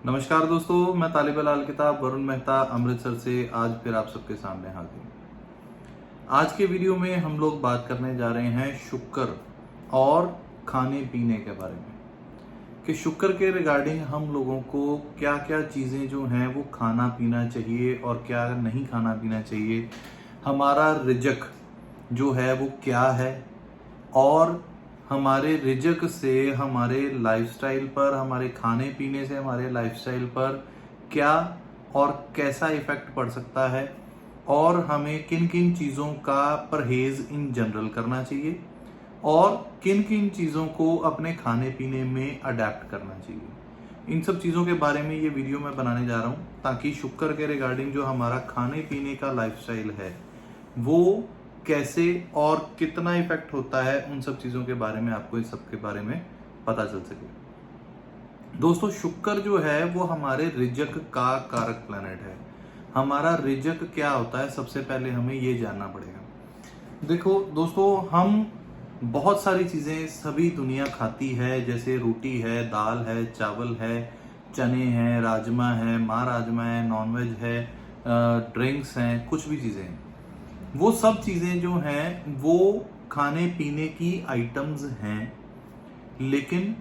नमस्कार दोस्तों, मैं तालिब अल किताब वरुण मेहता अमृतसर से आज फिर आप सबके सामने हाजिर हूं। आज के वीडियो में हम लोग बात करने जा रहे हैं शुक्र और खाने पीने के बारे में कि शुक्र के रिगार्डिंग हम लोगों को क्या क्या चीज़ें जो हैं वो खाना पीना चाहिए और क्या नहीं खाना पीना चाहिए। हमारा रिजक जो है वो क्या है और हमारे रिजक से हमारे लाइफस्टाइल पर, हमारे खाने पीने से हमारे लाइफस्टाइल पर क्या और कैसा इफेक्ट पड़ सकता है और हमें किन किन चीज़ों का परहेज इन जनरल करना चाहिए और किन किन चीज़ों को अपने खाने पीने में अडेप्ट करना चाहिए। इन सब चीज़ों के बारे में ये वीडियो मैं बनाने जा रहा हूँ ताकि शुक्र के रिगार्डिंग जो हमारा खाने पीने का लाइफस्टाइल है वो कैसे और कितना इफेक्ट होता है, उन सब चीज़ों के बारे में आपको इस सब के बारे में पता चल सके। दोस्तों, शुक्र जो है वो हमारे रिजक का कारक प्लैनेट है। हमारा रिजक क्या होता है, सबसे पहले हमें ये जानना पड़ेगा। देखो दोस्तों, हम बहुत सारी चीज़ें सभी दुनिया खाती है, जैसे रोटी है, दाल है, चावल है, चने हैं, राजमा है, माँ राजमा है, नॉनवेज है, ड्रिंक्स हैं, कुछ भी चीज़ें हैं। वो सब चीज़ें जो हैं वो खाने पीने की आइटम्स हैं, लेकिन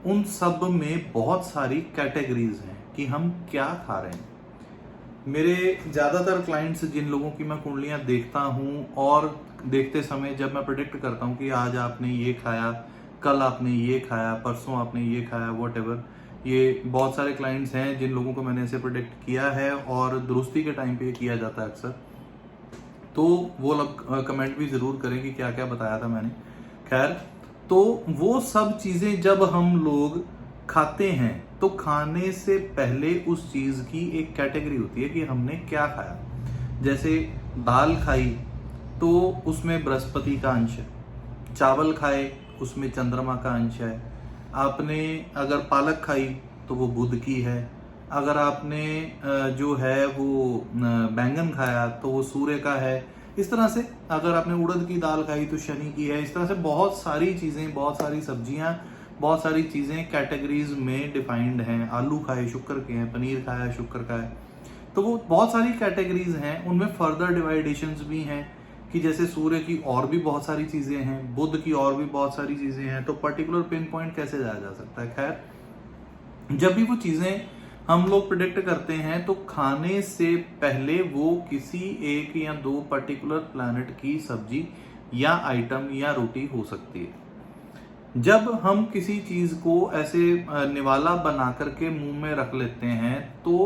उन सब में बहुत सारी कैटेगरीज हैं कि हम क्या खा रहे हैं। मेरे ज़्यादातर क्लाइंट्स, जिन लोगों की मैं कुंडलियाँ देखता हूँ और देखते समय जब मैं प्रेडिक्ट करता हूँ कि आज आपने ये खाया, कल आपने ये खाया, परसों आपने ये खाया, वॉट एवर, ये बहुत सारे क्लाइंट्स हैं जिन लोगों को मैंने ऐसे प्रेडिक्ट किया है और दुरुस्ती के टाइम पे किया जाता है अक्सर। तो वो लोग कमेंट भी ज़रूर करें कि क्या क्या बताया था मैंने। खैर, तो वो सब चीज़ें जब हम लोग खाते हैं तो खाने से पहले उस चीज़ की एक कैटेगरी होती है कि हमने क्या खाया। जैसे दाल खाई तो उसमें बृहस्पति का अंश है, चावल खाए उसमें चंद्रमा का अंश है, आपने अगर पालक खाई तो वो बुध की है, अगर आपने जो है वो बैंगन खाया तो वो सूर्य का है। इस तरह से अगर आपने उड़द की दाल खाई तो शनि की है। इस तरह से बहुत सारी चीज़ें, बहुत सारी सब्जियां, बहुत सारी चीज़ें कैटेगरीज में डिफाइंड हैं। आलू खाए शुक्र के हैं, पनीर खाया शुक्र का है। तो वो बहुत सारी कैटेगरीज हैं, उनमें फर्दर डिवाइडेशंस भी हैं कि जैसे सूर्य की और भी बहुत सारी चीज़ें हैं, बुध की और भी बहुत सारी चीज़ें हैं। तो पर्टिकुलर पिन पॉइंट कैसे जाया जा सकता है। खैर, जब भी वो चीज़ें हम लोग प्रिडिक्ट करते हैं तो खाने से पहले वो किसी एक या दो पर्टिकुलर प्लैनेट की सब्जी या आइटम या रोटी हो सकती है। जब हम किसी चीज को ऐसे निवाला बना करके मुंह में रख लेते हैं तो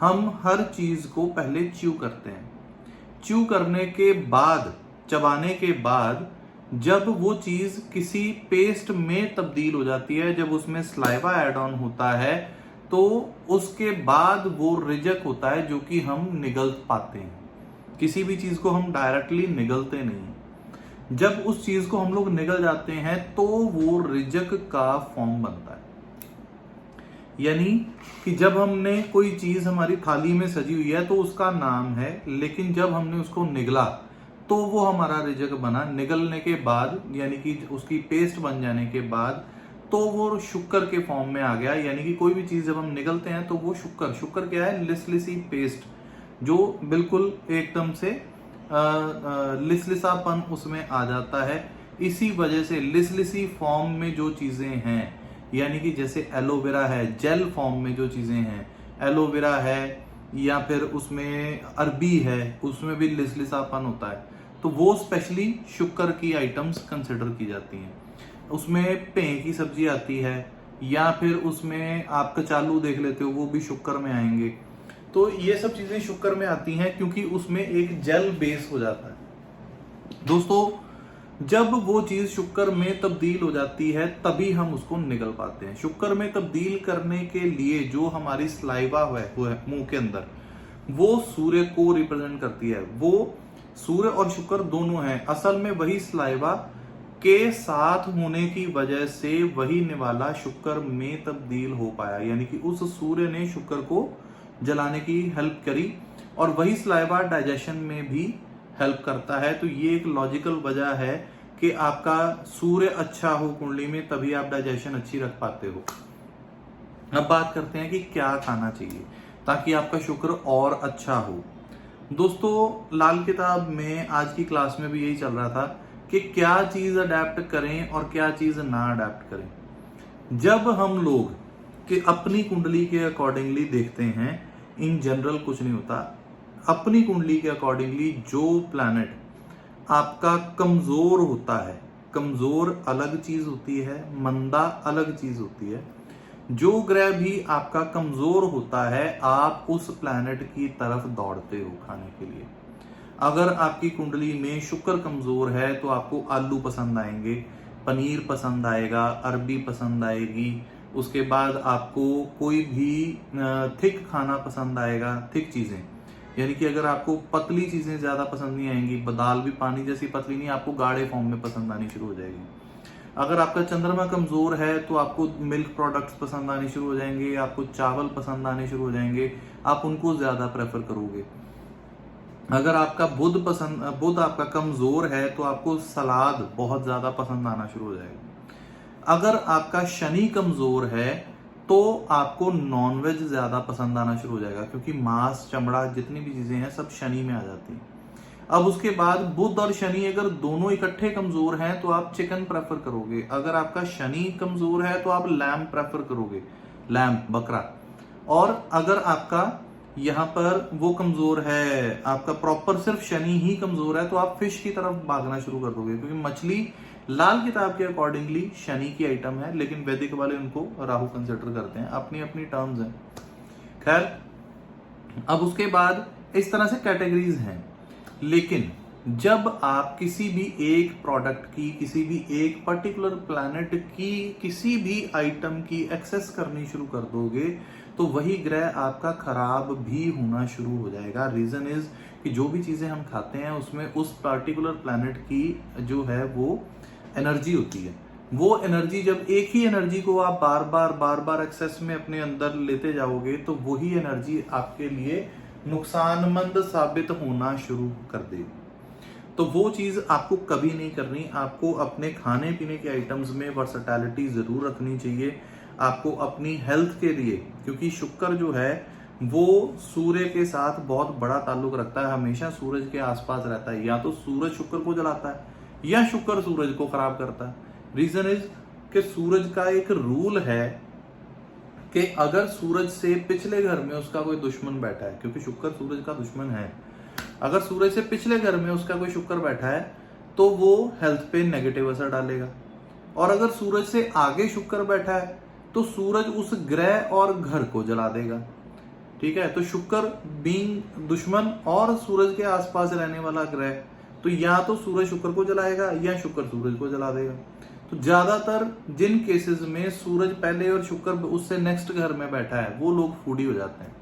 हम हर चीज को पहले च्यू करते हैं। च्यू करने के बाद, चबाने के बाद जब वो चीज किसी पेस्ट में तब्दील हो जाती है, जब उसमें स्लाइवा एड ऑन होता है, तो उसके बाद वो रिजक होता है जो कि हम निगल पाते हैं। किसी भी चीज को हम डायरेक्टली निगलते नहीं। जब उस चीज को हम लोग निगल जाते हैं तो वो रिजक का फॉर्म बनता है। यानी कि जब हमने कोई चीज हमारी थाली में सजी हुई है तो उसका नाम है, लेकिन जब हमने उसको निगला तो वो हमारा रिजक बना। निगलने के बाद यानी कि उसकी पेस्ट बन जाने के बाद तो वो शुक्र के फॉर्म में आ गया। यानी कि कोई भी चीज जब हम निगलते हैं तो वो शुक्र क्या है, लिसलिसी पेस्ट, जो बिल्कुल एकदम से लिसलिसापन उसमें आ जाता है। इसी वजह से लिसलिसी फॉर्म में जो चीजें हैं, यानी कि जैसे एलोवेरा है, जेल फॉर्म में जो चीजें हैं, एलोवेरा है या फिर उसमें अरबी है, उसमें भी लिसलिसापन होता है। तो वो स्पेशली शुक्र की आइटम्स कंसिडर की जाती हैं। उसमें पें की सब्जी आती है या फिर उसमें आप कचालू देख लेते हो, वो भी शुक्र में आएंगे। तो ये सब चीजें शुक्र में आती हैं क्योंकि उसमें एक जेल बेस हो जाता है। दोस्तों, जब वो चीज शुक्र में तब्दील हो जाती है तभी हम उसको निगल पाते हैं। शुक्र में तब्दील करने के लिए जो हमारी स्लाइवा है मुंह के अंदर, वो सूर्य को रिप्रेजेंट करती है। वो सूर्य और शुक्र दोनों हैं। असल में वही स्लाइवा के साथ होने की वजह से वही निवाला शुक्र में तब्दील हो पाया। यानी कि उस सूर्य ने शुक्र को जलाने की हेल्प करी और वही स्लाइवा डाइजेशन में भी हेल्प करता है। तो ये एक लॉजिकल वजह है कि आपका सूर्य अच्छा हो कुंडली में, तभी आप डाइजेशन अच्छी रख पाते हो। अब बात करते हैं कि क्या खाना चाहिए ताकि आपका शुक्र और अच्छा हो। दोस्तों, लाल किताब में आज की क्लास में भी यही चल रहा था कि क्या चीज अडेप्ट करें और क्या चीज ना अडेप्ट करें। जब हम लोग कि अपनी कुंडली के अकॉर्डिंगली देखते हैं, इन जनरल कुछ नहीं होता, अपनी कुंडली के अकॉर्डिंगली जो प्लैनेट आपका कमजोर होता है, कमजोर अलग चीज होती है, मंदा अलग चीज होती है। जो ग्रह भी आपका कमजोर होता है, आप उस प्लैनेट की तरफ दौड़ते हो खाने के लिए। अगर आपकी कुंडली में शुक्र कमजोर है तो आपको आलू पसंद आएंगे, पनीर पसंद आएगा, अरबी पसंद आएगी, उसके बाद आपको कोई भी थिक खाना पसंद आएगा, थिक चीजें, यानी कि अगर आपको पतली चीजें ज्यादा पसंद नहीं आएंगी, दाल भी पानी जैसी पतली नहीं, आपको गाढ़े फॉर्म में पसंद आनी शुरू हो जाएगी। अगर आपका चंद्रमा कमजोर है तो आपको मिल्क प्रोडक्ट्स पसंद आने शुरू हो जाएंगे, आपको चावल पसंद आने शुरू हो जाएंगे, आप उनको ज्यादा प्रेफर करोगे। अगर आपका बुध आपका कमजोर है तो आपको सलाद बहुत ज्यादा पसंद आना शुरू हो जाएगा। अगर आपका शनि कमजोर है तो आपको नॉनवेज ज्यादा पसंद आना शुरू हो जाएगा, क्योंकि मांस, चमड़ा, जितनी भी चीजें हैं सब शनि में आ जाती हैं। अब उसके बाद बुध और शनि अगर दोनों इकट्ठे कमजोर हैं तो आप चिकन प्रेफर करोगे। अगर आपका शनि कमजोर है तो आप लैम्ब प्रेफर करोगे, लैम्ब, बकरा। और अगर आपका यहाँ पर वो कमजोर है, आपका प्रॉपर सिर्फ शनि ही कमजोर है, तो आप फिश की तरफ भागना शुरू कर दोगे, क्योंकि मछली लाल किताब के अकॉर्डिंगली शनि की आइटम है, लेकिन वैदिक वाले उनको राहु कंसिडर करते हैं, अपनी अपनी टर्म्स हैं। खैर, अब उसके बाद इस तरह से कैटेगरीज हैं। लेकिन जब आप किसी भी एक प्रोडक्ट की, किसी भी एक पर्टिकुलर प्लैनेट की, किसी भी आइटम की एक्सेस करनी शुरू कर दोगे तो वही ग्रह आपका खराब भी होना शुरू हो जाएगा। रीजन इज कि जो भी चीजें हम खाते हैं उसमें उस पर्टिकुलर प्लैनेट की जो है वो एनर्जी होती है। वो एनर्जी, जब एक ही एनर्जी को आप बार बार एक्सेस में अपने अंदर लेते जाओगे तो वही एनर्जी आपके लिए नुकसानमंद साबित होना शुरू कर देगी। तो वो चीज आपको कभी नहीं करनी। आपको अपने खाने पीने के आइटम्स में वर्सेटैलिटी जरूर रखनी चाहिए। आपको अपनी हेल्थ के लिए, क्योंकि शुक्र जो है वो सूर्य के साथ बहुत बड़ा ताल्लुक रखता है, हमेशा सूरज के आसपास रहता है। या तो सूरज शुक्र को जलाता है या शुक्र सूरज को खराब करता है। रीजन इज कि सूरज का एक रूल है कि अगर सूरज से पिछले घर में उसका कोई दुश्मन बैठा है, क्योंकि शुक्र सूरज का दुश्मन है, अगर सूरज से पिछले घर में उसका कोई शुक्र बैठा है तो वो हेल्थ पे नेगेटिव असर डालेगा। और अगर सूरज से आगे शुक्र बैठा है तो सूरज उस ग्रह और घर को जला देगा। ठीक है, तो शुक्र बीइंग दुश्मन और सूरज के आसपास रहने वाला ग्रह, तो या तो सूरज शुक्र को जलाएगा या शुक्र सूरज को जला देगा। तो ज्यादातर जिन केसेस में सूरज पहले और शुक्र उससे नेक्स्ट घर में बैठा है वो लोग फूडी हो जाते हैं,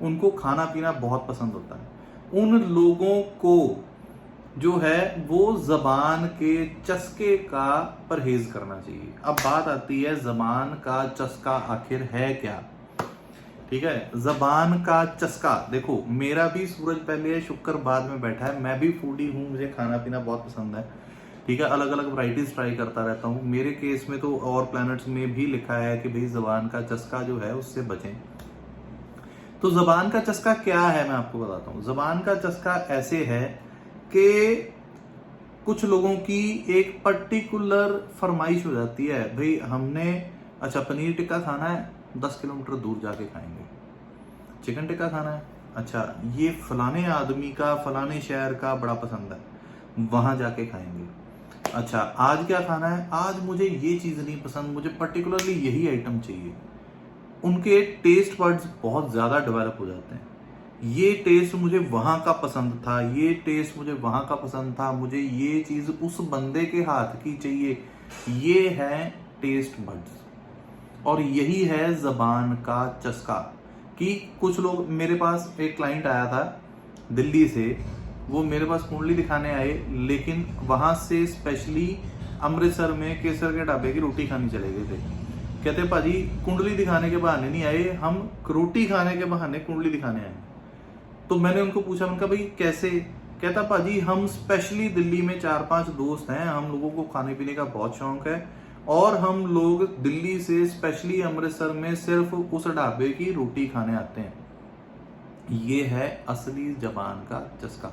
उनको खाना पीना बहुत पसंद होता है। उन लोगों को जो है वो जबान के चस्के का परहेज करना चाहिए। अब बात आती है जबान का चस्का आखिर है क्या। ठीक है, जबान का चस्का, देखो मेरा भी सूरज पहले है, शुक्र बाद में बैठा है, मैं भी फूडी हूँ, मुझे खाना पीना बहुत पसंद है। ठीक है, अलग अलग वैरायटीज ट्राई करता रहता हूँ। मेरे केस में तो और प्लैनेट्स में भी लिखा है कि भाई जबान का चस्का जो है उससे बचें। तो जबान का चस्का क्या है मैं आपको बताता हूँ। जबान का चस्का ऐसे है कि कुछ लोगों की एक पर्टिकुलर फरमाइश हो जाती है, भाई हमने अच्छा पनीर टिक्का खाना है, 10 किलोमीटर दूर जाके खाएंगे। चिकन टिक्का खाना है, अच्छा ये फलाने आदमी का फलाने शहर का बड़ा पसंद है, वहां जाके खाएंगे। अच्छा आज क्या खाना है, आज मुझे ये चीज नहीं पसंद, मुझे पर्टिकुलरली यही आइटम चाहिए। उनके टेस्ट बड्स बहुत ज्यादा डेवलप हो जाते हैं। ये टेस्ट मुझे वहां का पसंद था, ये टेस्ट मुझे वहां का पसंद था, मुझे ये चीज उस बंदे के हाथ की चाहिए। ये है टेस्ट बड्स और यही है जबान का चस्का। कि कुछ लोग, मेरे पास एक क्लाइंट आया था दिल्ली से, वो मेरे पास कुंडली दिखाने आए, लेकिन वहां से स्पेशली अमृतसर में केसर के ढाबे की रोटी खानी चले गए थे। कहते भाजी कुंडली दिखाने के बहाने नहीं आए, हम रोटी खाने के बहाने कुंडली दिखाने आए। तो मैंने उनको पूछा, उनका भाई कैसे? कहता भाजी हम स्पेशली दिल्ली में 4-5 दोस्त हैं, हम लोगों को खाने पीने का बहुत शौक है, और हम लोग दिल्ली से स्पेशली अमृतसर में सिर्फ उस ढाबे की रोटी खाने आते हैं। ये है असली जबान का चस्का।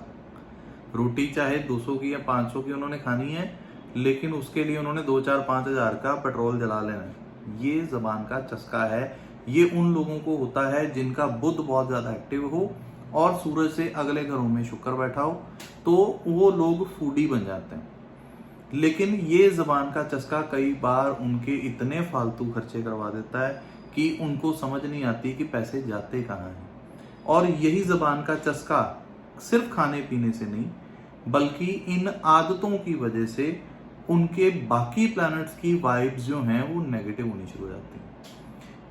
रोटी चाहे 200 की या 500 की उन्होंने खानी है, लेकिन उसके लिए उन्होंने 2-4-5 हज़ार का पेट्रोल जला लेना है। ये जबान का चस्का है। ये उन लोगों को होता है जिनका बुध बहुत ज्यादा एक्टिव हो और सूरज से अगले घरों में शुक्र बैठा हो, तो वो लोग फूडी बन जाते हैं। लेकिन ये जबान का चस्का कई बार उनके इतने फालतू खर्चे करवा देता है कि उनको समझ नहीं आती कि पैसे जाते कहाँ हैं। और यही जबान का चस्का सिर्फ खाने पीने से नहीं, बल्कि इन आदतों की वजह से उनके बाकी प्लैनेट्स की वाइब्स जो हैं वो नेगेटिव होनी शुरू हो जाती हैं।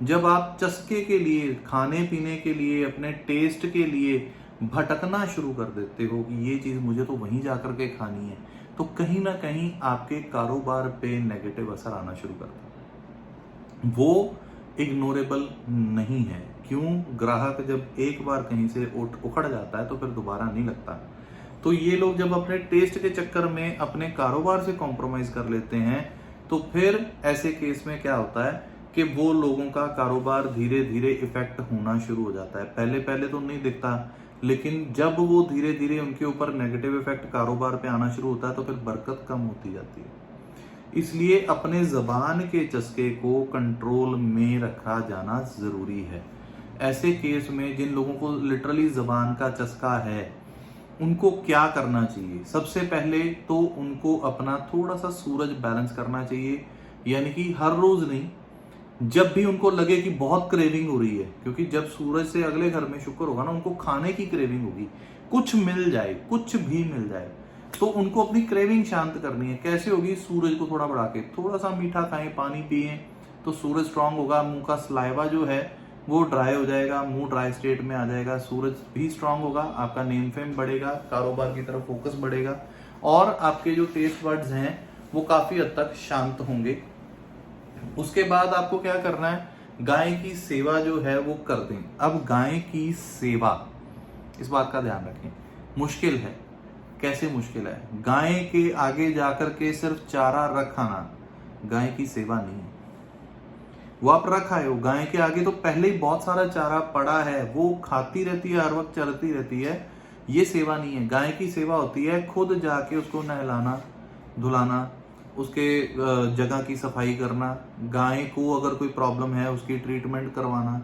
जब आप चस्के के लिए, खाने पीने के लिए, अपने टेस्ट के लिए भटकना शुरू कर देते हो कि ये चीज मुझे तो वहीं जाकर के खानी है, तो कहीं ना कहीं आपके कारोबार पे नेगेटिव असर आना शुरू करता है। वो इग्नोरेबल नहीं है। क्यों? ग्राहक जब एक बार कहीं से उखड़ जाता है तो फिर दोबारा नहीं लगता। तो ये लोग जब अपने टेस्ट के चक्कर में अपने कारोबार से कॉम्प्रोमाइज कर लेते हैं, तो फिर ऐसे केस में क्या होता है कि वो लोगों का कारोबार धीरे धीरे इफेक्ट होना शुरू हो जाता है। पहले पहले तो नहीं दिखता, लेकिन जब वो धीरे धीरे उनके ऊपर नेगेटिव इफेक्ट कारोबार पे आना शुरू होता है तो फिर बरकत कम होती जाती है। इसलिए अपने जबान के चस्के को कंट्रोल में रखा जाना जरूरी है। ऐसे केस में जिन लोगों को लिटरली जबान का चस्का है, उनको क्या करना चाहिए? सबसे पहले तो उनको अपना थोड़ा सा सूरज बैलेंस करना चाहिए। यानी कि हर रोज नहीं, जब भी उनको लगे कि बहुत क्रेविंग हो रही है, क्योंकि जब सूरज से अगले घर में शुक्र होगा ना, उनको खाने की क्रेविंग होगी, कुछ मिल जाए, कुछ भी मिल जाए, तो उनको अपनी क्रेविंग शांत करनी है। कैसे होगी? सूरज को थोड़ा बढ़ा के, थोड़ा सा मीठा खाएं, पानी पिए, तो सूरज स्ट्रांग होगा, मुंह का सलाइवा जो है वो ड्राई हो जाएगा, मुंह ड्राई स्टेट में आ जाएगा, सूरज भी स्ट्रांग होगा, आपका नेम फेम बढ़ेगा, कारोबार की तरफ फोकस बढ़ेगा और आपके जो टेस्ट बड्स हैं वो काफी हद तक शांत होंगे। उसके बाद आपको क्या करना है? गाय की सेवा जो है वो कर दें। अब गाय की सेवा, इस बात का ध्यान रखें, मुश्किल है। कैसे मुश्किल है? गाय के आगे जाकर के सिर्फ चारा रख आना गाय की सेवा नहीं है। वो आप रख आए हो, गाय के आगे तो पहले ही बहुत सारा चारा पड़ा है, वो खाती रहती है, हर वक्त चलती रहती है, ये सेवा नहीं है। गाय की सेवा होती है खुद जाके उसको नहलाना, धुलाना, उसके जगह की सफाई करना, गाय को अगर कोई प्रॉब्लम है उसकी ट्रीटमेंट करवाना,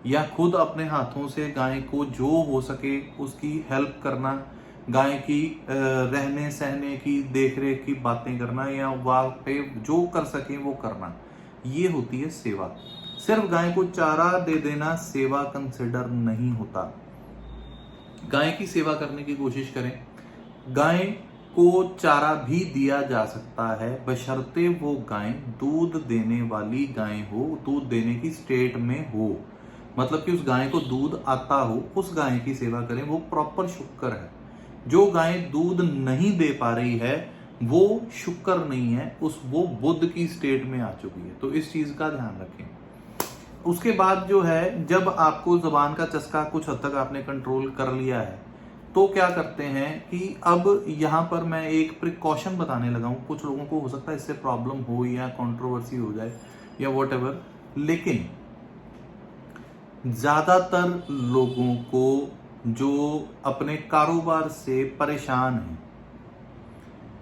या खुद अपने हाथों से गाय को जो हो सके उसकी हेल्प करना, गाय की रहने सहने की देखरेख की बातें करना, या वहां पे जो कर सके वो करना, ये होती है सेवा। सिर्फ गाय को चारा दे देना सेवा कंसिडर नहीं होता। गाय की सेवा करने की कोशिश करें। गाय को चारा भी दिया जा सकता है, बशर्ते वो गाय दूध देने वाली गाय हो, दूध देने की स्टेट में हो, मतलब कि उस गाय को दूध आता हो, उस गाय की सेवा करें, वो प्रॉपर शुक्र है। जो गाय दूध नहीं दे पा रही है वो शुक्र नहीं है, वो बुध की स्टेट में आ चुकी है। तो इस चीज का ध्यान रखें। उसके बाद जो है, जब आपको जबान का चस्का कुछ हद तक आपने कंट्रोल कर लिया है, तो क्या करते हैं कि अब यहां पर मैं एक प्रिकॉशन बताने लगा हूं। कुछ लोगों को हो सकता है इससे प्रॉब्लम हो या कंट्रोवर्सी हो जाए या व्हाटएवर, लेकिन ज्यादातर लोगों को जो अपने कारोबार से परेशान हैं,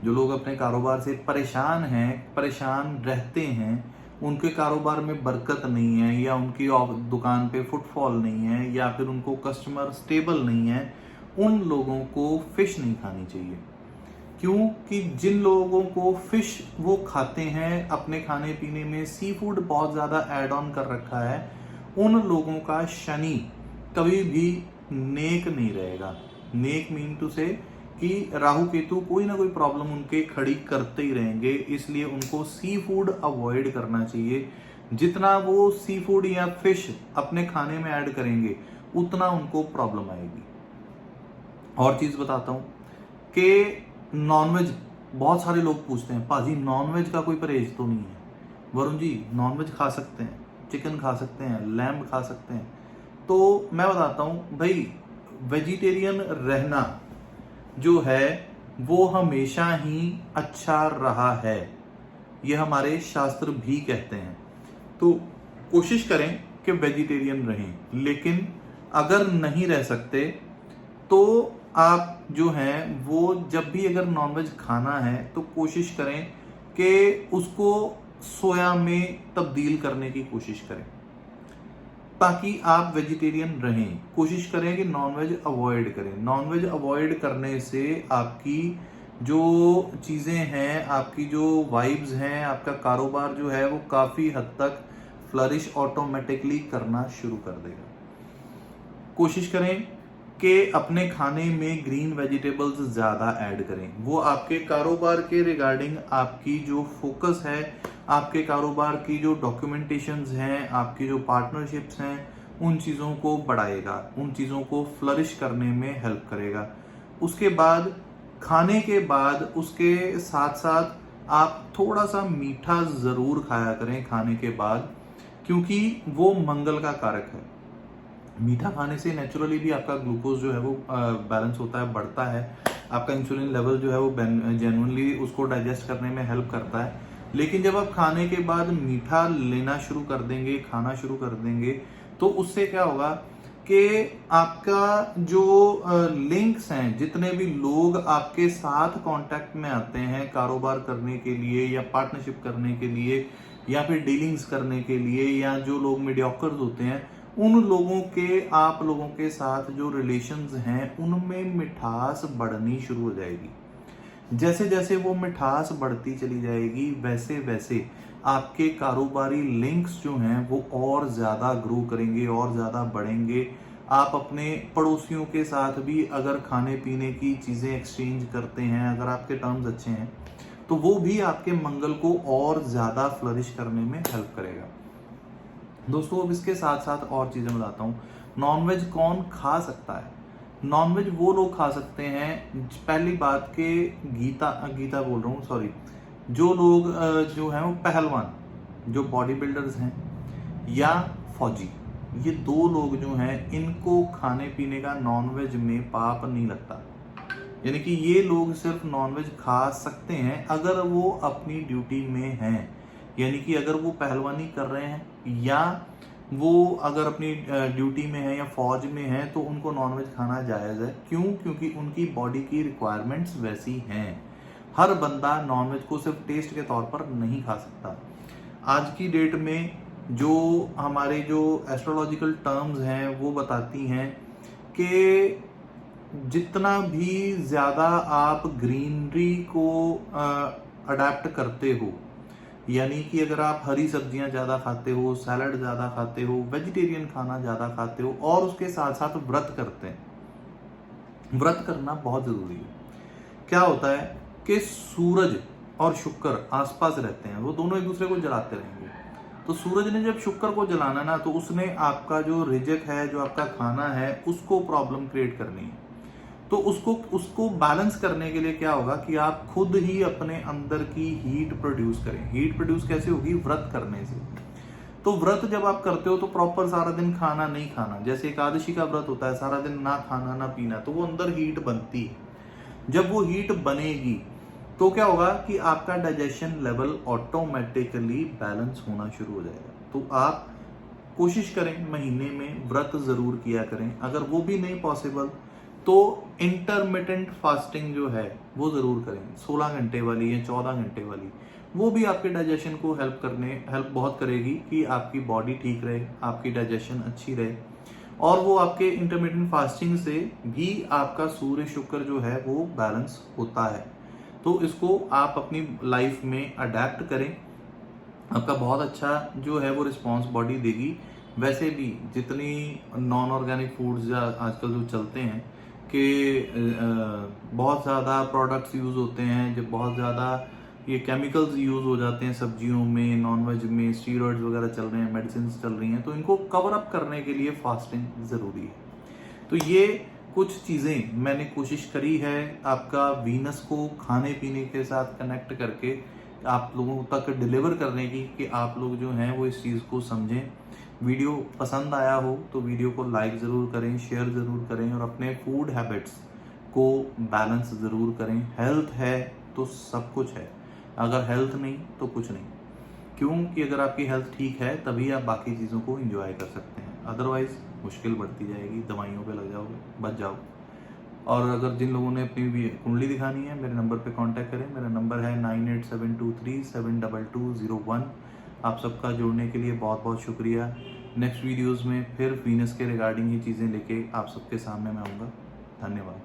जो लोग अपने कारोबार से परेशान हैं, परेशान रहते हैं, उनके कारोबार में बरकत नहीं है, या उनकी दुकान पे फुटफॉल नहीं है, या फिर उनको कस्टमर स्टेबल नहीं है, उन लोगों को फिश नहीं खानी चाहिए। क्योंकि जिन लोगों को फिश वो खाते हैं, अपने खाने पीने में सी फूड बहुत ज्यादा ऐड ऑन कर रखा है, उन लोगों का शनि कभी भी नेक नहीं रहेगा। नेक मीन टू से कि राहु केतु कोई ना कोई प्रॉब्लम उनके खड़ी करते ही रहेंगे, इसलिए उनको सी फूड अवॉइड करना चाहिए। जितना वो सी फूड या फिश अपने खाने में ऐड करेंगे उतना उनको प्रॉब्लम आएगी। और चीज बताता हूं कि नॉनवेज, बहुत सारे लोग पूछते हैं, पाजी नॉनवेज का कोई परहेज तो नहीं है? वरुण जी, नॉनवेज खा सकते हैं, चिकन खा सकते हैं, लैम्ब खा सकते हैं। तो मैं बताता हूं भाई, वेजिटेरियन रहना जो है वो हमेशा ही अच्छा रहा है। ये हमारे शास्त्र भी कहते हैं। तो कोशिश करें कि वेजिटेरियन रहें, लेकिन अगर नहीं रह सकते तो आप जो हैं वो जब भी अगर नॉनवेज खाना है तो कोशिश करें कि उसको सोया में तब्दील करने की कोशिश करें ताकि आप वेजिटेरियन रहें। कोशिश करें कि नॉनवेज अवॉइड करें। नॉनवेज अवॉइड करने से आपकी जो चीज़ें हैं, आपकी जो वाइब्स हैं, आपका कारोबार जो है वो काफ़ी हद तक फ्लरिश ऑटोमेटिकली करना शुरू कर देगा। कोशिश करें कि अपने खाने में ग्रीन वेजिटेबल्स ज़्यादा ऐड करें। वो आपके कारोबार के रिगार्डिंग आपकी जो फोकस है, आपके कारोबार की जो डॉक्यूमेंटेशंस हैं, आपकी जो पार्टनरशिप्स हैं, उन चीज़ों को बढ़ाएगा, उन चीज़ों को फ्लरिश करने में हेल्प करेगा। उसके बाद खाने के बाद उसके साथ साथ आप थोड़ा सा मीठा ज़रूर खाया करें खाने के बाद, क्योंकि वो मंगल का कारक है। मीठा खाने से नेचुरली भी आपका ग्लूकोज जो है वो बैलेंस होता है, बढ़ता है। आपका इंसुलिन लेवल जो है वो जेन्युइनली उसको डाइजेस्ट करने में हेल्प करता है। लेकिन जब आप खाने के बाद मीठा लेना शुरू कर देंगे, खाना शुरू कर देंगे, तो उससे क्या होगा कि आपका जो लिंक्स हैं, जितने भी लोग आपके साथ कांटेक्ट में आते हैं कारोबार करने के लिए या पार्टनरशिप करने के लिए या फिर डीलिंग्स करने के लिए, या जो लोग मीडियोकर्स होते हैं, उन लोगों के आप लोगों के साथ जो रिलेशंस हैं उनमें मिठास बढ़नी शुरू हो जाएगी। जैसे जैसे वो मिठास बढ़ती चली जाएगी वैसे वैसे आपके कारोबारी लिंक्स जो हैं वो और ज़्यादा ग्रो करेंगे और ज़्यादा बढ़ेंगे। आप अपने पड़ोसियों के साथ भी अगर खाने पीने की चीज़ें एक्सचेंज करते हैं, अगर आपके टर्म्स अच्छे हैं, तो वो भी आपके मंगल को और ज़्यादा फ्लरिश करने में हेल्प करेगा। दोस्तों, अब इसके साथ साथ और चीज़ें बताता हूँ। नॉनवेज कौन खा सकता है? नॉनवेज वो लोग खा सकते हैं, पहली बात के गीता बोल रहा हूँ, सॉरी, जो लोग जो हैं वो पहलवान, जो बॉडी बिल्डर्स हैं या फौजी, ये दो लोग जो हैं इनको खाने पीने का नॉनवेज में पाप नहीं लगता। यानी कि ये लोग सिर्फ नॉनवेज खा सकते हैं अगर वो अपनी ड्यूटी में हैं। यानी कि अगर वो पहलवानी कर रहे हैं या वो अगर अपनी ड्यूटी में है या फौज में है तो उनको नॉनवेज खाना जायज़ है। क्यों? क्योंकि उनकी बॉडी की रिक्वायरमेंट्स वैसी हैं। हर बंदा नॉनवेज को सिर्फ टेस्ट के तौर पर नहीं खा सकता। आज की डेट में जो हमारे जो एस्ट्रोलॉजिकल टर्म्स हैं वो बताती हैं कि जितना भी ज़्यादा आप ग्रीनरी को अडेप्ट करते हो, यानी कि अगर आप हरी सब्जियां ज़्यादा खाते हो, सैलड ज़्यादा खाते हो, वेजिटेरियन खाना ज़्यादा खाते हो और उसके साथ साथ व्रत करते हैं, व्रत करना बहुत ज़रूरी है। क्या होता है कि सूरज और शुक्र आसपास रहते हैं, वो दोनों एक दूसरे को जलाते रहेंगे। तो सूरज ने जब शुक्र को जलाना ना, तो उसने आपका जो रिजक है, जो आपका खाना है, उसको प्रॉब्लम क्रिएट करनी है। तो उसको बैलेंस करने के लिए क्या होगा कि आप खुद ही अपने अंदर की हीट प्रोड्यूस करें। हीट प्रोड्यूस कैसे होगी? व्रत करने से। तो व्रत जब आप करते हो तो प्रॉपर सारा दिन खाना नहीं खाना, जैसे एकादशी का व्रत होता है, सारा दिन ना खाना ना पीना, तो वो अंदर हीट बनती है। जब वो हीट बनेगी तो क्या होगा कि आपका डाइजेशन लेवल ऑटोमेटिकली बैलेंस होना शुरू हो जाएगा। तो आप कोशिश करें महीने में व्रत जरूर किया करें। अगर वो भी नहीं पॉसिबल तो इंटरमिटेंट फास्टिंग जो है वो ज़रूर करें, 16 घंटे वाली या 14 घंटे वाली। वो भी आपके डाइजेशन को हेल्प बहुत करेगी कि आपकी बॉडी ठीक रहे, आपकी डाइजेशन अच्छी रहे। और वो आपके इंटरमिटेंट फास्टिंग से भी आपका सूर्य शुक्र जो है वो बैलेंस होता है। तो इसको आप अपनी लाइफ में अडेप्ट करें, आपका बहुत अच्छा जो है वो रिस्पॉन्स बॉडी देगी। वैसे भी जितनी नॉन ऑर्गेनिक फूड्स आजकल जो चलते हैं कि बहुत ज़्यादा प्रोडक्ट्स यूज़ होते हैं, जब बहुत ज़्यादा ये केमिकल्स यूज़ हो जाते हैं सब्जियों में, नॉनवेज में, स्टीरॉइड्स वगैरह चल रहे हैं, मेडिसिन चल रही हैं, तो इनको कवर अप करने के लिए फास्टिंग ज़रूरी है। तो ये कुछ चीज़ें मैंने कोशिश करी है आपका वीनस को खाने पीने के साथ कनेक्ट करके आप लोगों तक डिलीवर करने की, कि आप लोग जो हैं वो इस चीज़ को समझें। वीडियो पसंद आया हो तो वीडियो को लाइक ज़रूर करें, शेयर ज़रूर करें और अपने फूड हैबिट्स को बैलेंस ज़रूर करें। हेल्थ है तो सब कुछ है। अगर हेल्थ नहीं तो कुछ नहीं, क्योंकि अगर आपकी हेल्थ ठीक है तभी आप बाकी चीज़ों को एंजॉय कर सकते हैं, अदरवाइज मुश्किल बढ़ती जाएगी, दवाइयों पे लग जाओगे, बच जाओ। और अगर जिन लोगों ने अपनी भी कुंडली दिखानी है मेरे नंबर पे कांटेक्ट करें। मेरा नंबर है 9872372201। आप सबका जुड़ने के लिए बहुत बहुत शुक्रिया। नेक्स्ट वीडियोस में फिर वीनस के रिगार्डिंग ही चीज़ें लेके आप सबके सामने मैं आऊँगा। धन्यवाद।